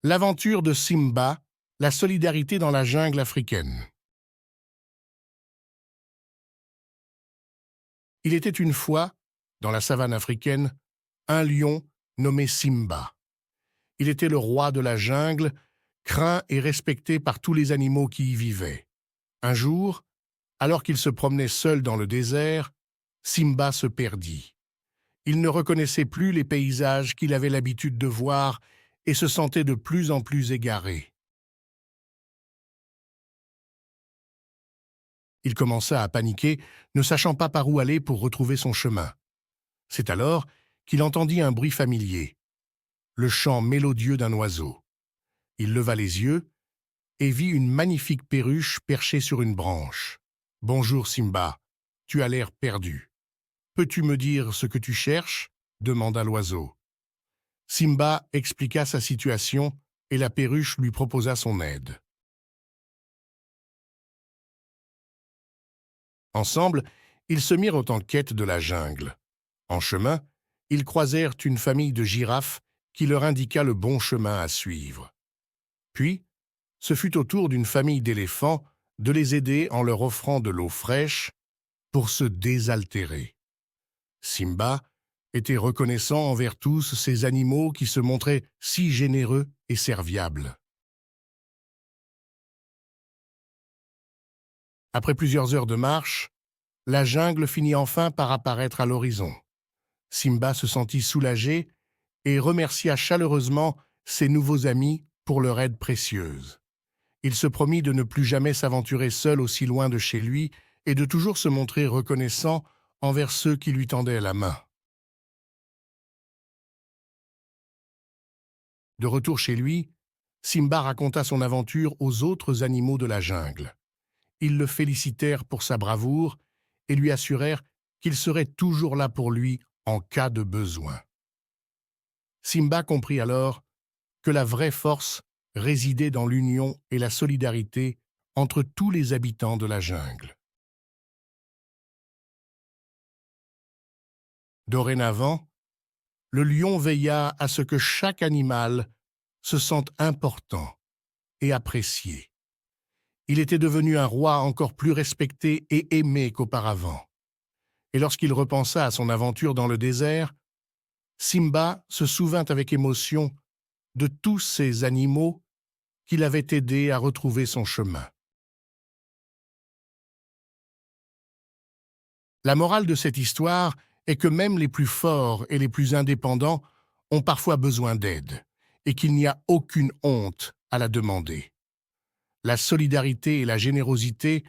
L'aventure de Simba, la solidarité dans la jungle africaine. Il était une fois, dans la savane africaine, un lion nommé Simba. Il était le roi de la jungle, craint et respecté par tous les animaux qui y vivaient. Un jour, alors qu'il se promenait seul dans le désert, Simba se perdit. Il ne reconnaissait plus les paysages qu'il avait l'habitude de voir et se sentait de plus en plus égaré. Il commença à paniquer, ne sachant pas par où aller pour retrouver son chemin. C'est alors qu'il entendit un bruit familier, le chant mélodieux d'un oiseau. Il leva les yeux et vit une magnifique perruche perchée sur une branche. « Bonjour Simba, tu as l'air perdu. Peux-tu me dire ce que tu cherches ?» demanda l'oiseau. Simba expliqua sa situation et la perruche lui proposa son aide. Ensemble, ils se mirent en quête de la jungle. En chemin, ils croisèrent une famille de girafes qui leur indiqua le bon chemin à suivre. Puis, ce fut au tour d'une famille d'éléphants de les aider en leur offrant de l'eau fraîche pour se désaltérer. Simba était reconnaissant envers tous ces animaux qui se montraient si généreux et serviables. Après plusieurs heures de marche, la jungle finit enfin par apparaître à l'horizon. Simba se sentit soulagé et remercia chaleureusement ses nouveaux amis pour leur aide précieuse. Il se promit de ne plus jamais s'aventurer seul aussi loin de chez lui et de toujours se montrer reconnaissant envers ceux qui lui tendaient la main. De retour chez lui, Simba raconta son aventure aux autres animaux de la jungle. Ils le félicitèrent pour sa bravoure et lui assurèrent qu'il serait toujours là pour lui en cas de besoin. Simba comprit alors que la vraie force résidait dans l'union et la solidarité entre tous les habitants de la jungle. Dorénavant, le lion veilla à ce que chaque animal se sente important et apprécié. Il était devenu un roi encore plus respecté et aimé qu'auparavant. Et lorsqu'il repensa à son aventure dans le désert, Simba se souvint avec émotion de tous ces animaux qui l'avaient aidé à retrouver son chemin. La morale de cette histoire est que même les plus forts et les plus indépendants ont parfois besoin d'aide et qu'il n'y a aucune honte à la demander. La solidarité et la générosité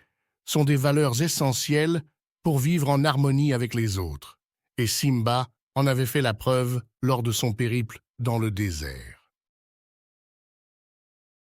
sont des valeurs essentielles pour vivre en harmonie avec les autres, et Simba en avait fait la preuve lors de son périple dans le désert.